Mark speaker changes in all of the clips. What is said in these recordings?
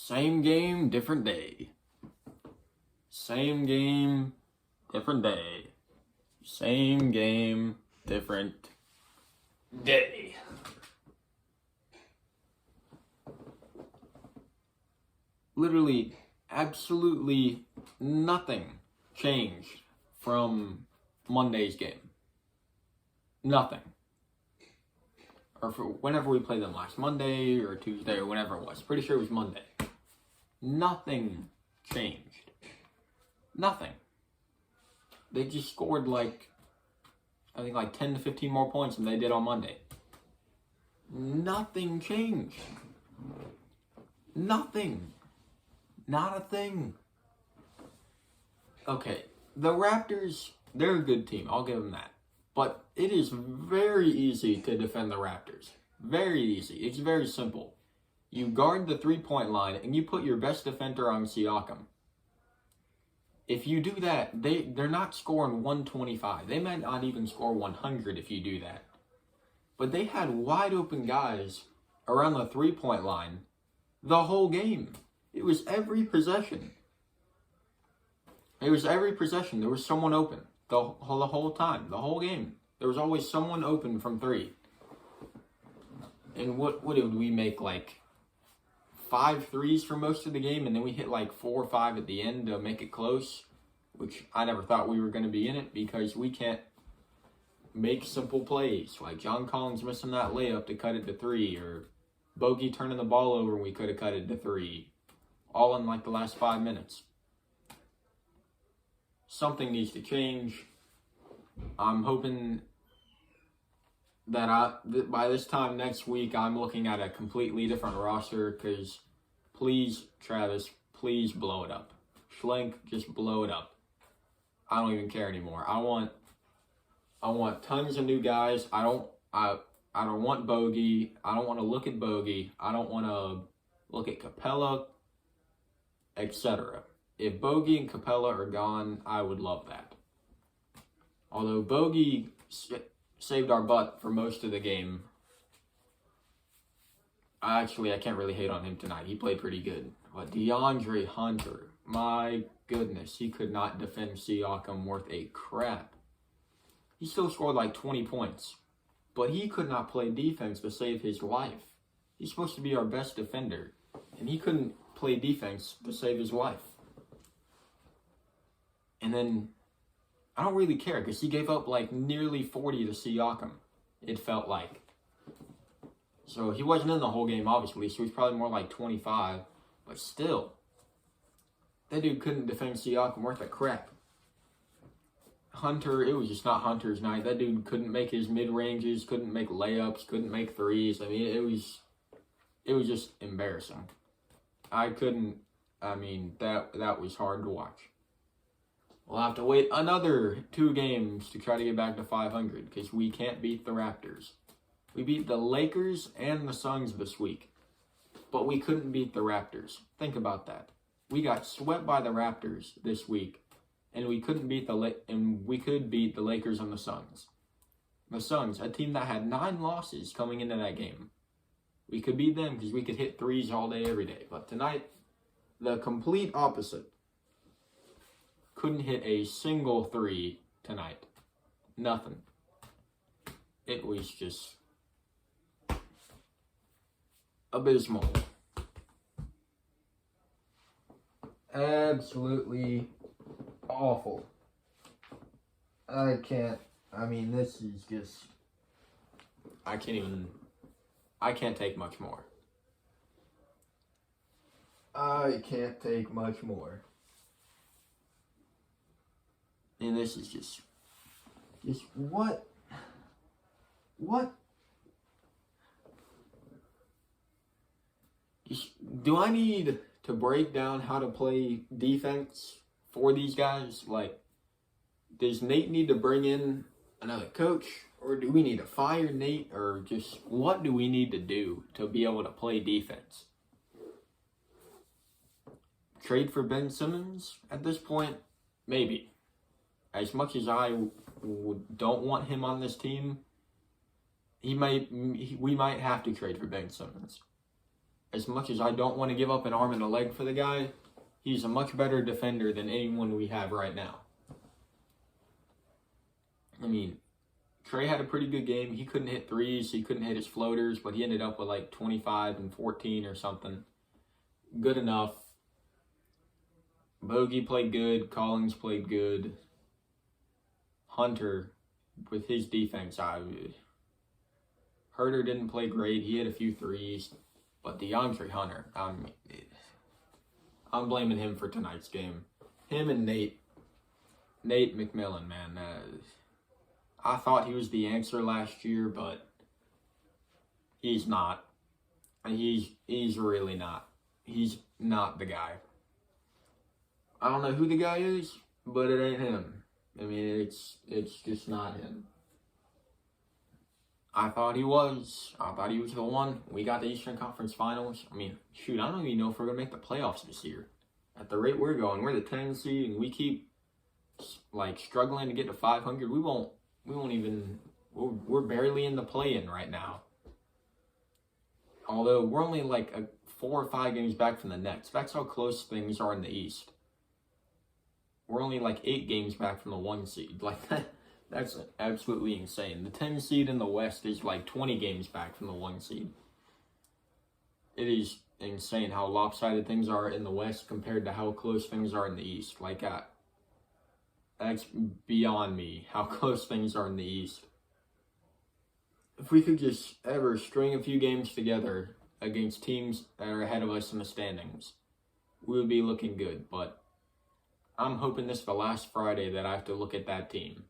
Speaker 1: Same game, different day. Same game, different day. Same game, different day. Literally, absolutely nothing changed from Monday's game. Nothing. Or for whenever we played them last Monday or Tuesday or whenever it was. Pretty sure it was Monday. Nothing changed. Nothing. They just scored I think 10 to 15 more points than they did on Monday. Nothing changed. Nothing. Not a thing. Okay, the Raptors, they're a good team. I'll give them that. But it is very easy to defend the Raptors. Very easy. It's very simple. You guard the three-point line and you put your best defender on Siakam. If you do that, they're not scoring 125. They might not even score 100 if you do that. But they had wide open guys around the three-point line the whole game. It was every possession. It was every possession. There was someone open the whole time, the whole game. There was always someone open from three. And what did we make, 5 threes for most of the game, and then we hit 4 or 5 at the end to make it close, which I never thought we were going to be in it because we can't make simple plays. Like John Collins missing that layup to cut it to 3, or Bogey turning the ball over and we could have cut it to 3. All in the last 5 minutes. Something needs to change. I'm hoping that by this time next week, I'm looking at a completely different roster because please, Travis, please blow it up. SCHLENK, just blow it up. I don't even care anymore. I want tons of new guys. I don't want Bogey. I don't want to look at Bogey. I don't want to look at Capella, etc. If Bogey and Capella are gone, I would love that. Although Bogey saved our butt for most of the game. I can't really hate on him tonight. He played pretty good. But DeAndre Hunter, my goodness, he could not defend Siakam worth a crap. He still scored 20 points. But he could not play defense to save his life. He's supposed to be our best defender. And he couldn't play defense to save his life. And then, I don't really care because he gave up nearly 40 to Siakam, it felt like. So he wasn't in the whole game, obviously, so he's probably more 25. But still, that dude couldn't defend Siakam worth a crap. Hunter, it was just not Hunter's night. That dude couldn't make his mid-ranges, couldn't make layups, couldn't make threes. I mean, it was just embarrassing. That was hard to watch. We'll have to wait another 2 games to try to get back to 500 because we can't beat the Raptors. We beat the Lakers and the Suns this week, but we couldn't beat the Raptors. Think about that. We got swept by the Raptors this week, and we couldn't beat we could beat the Lakers and the Suns. The Suns, a team that had 9 losses coming into that game. We could beat them because we could hit threes all day, every day. But tonight, the complete opposite. Couldn't hit a single 3 tonight. Nothing. It was just abysmal. Absolutely awful. This is just... I can't take much more. I can't take much more. And this is just what? Do I need to break down how to play defense for these guys? Does Nate need to bring in another coach? Or do we need to fire Nate? Or just what do we need to do to be able to play defense? Trade for Ben Simmons at this point? Maybe. As much as I don't want him on this team, we might have to trade for Ben Simmons. as much as I don't want to give up an arm and a leg for the guy, he's a much better defender than anyone we have right now. I mean, Trey had a pretty good game. He couldn't hit threes. He couldn't hit his floaters, but he ended up with like 25 and 14 or something. Good enough. Bogey played good. Collins played good. Hunter, with his defense, Herter didn't play great. He had a few threes. But DeAndre Hunter, I'm blaming him for tonight's game. Him and Nate McMillan, man. I thought he was the answer last year, but he's not. He's really not. He's not the guy. I don't know who the guy is, but it ain't him. I mean, it's just not him. I thought he was. I thought he was the one. We got the Eastern Conference Finals. I mean, shoot, I don't even know if we're going to make the playoffs this year. At the rate we're going, we're the 10 seed, and we keep, like, struggling to get to 500. We won't even, we're barely in the play-in right now. Although, we're only, like, 4 or 5 games back from the Nets. That's how close things are in the East. We're only, like, 8 games back from the 1 seed. Like, that's absolutely insane. The 10 seed in the West is, like, 20 games back from the 1 seed. It is insane how lopsided things are in the West compared to how close things are in the East. Like, that's beyond me, how close things are in the East. If we could just ever string a few games together against teams that are ahead of us in the standings, we would be looking good. But I'm hoping this is the last Friday that I have to look at that team.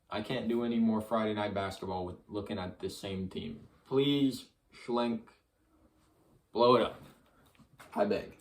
Speaker 1: I can't do any more Friday night basketball with looking at this same team. Please, SCHLENK, blow it up. I beg.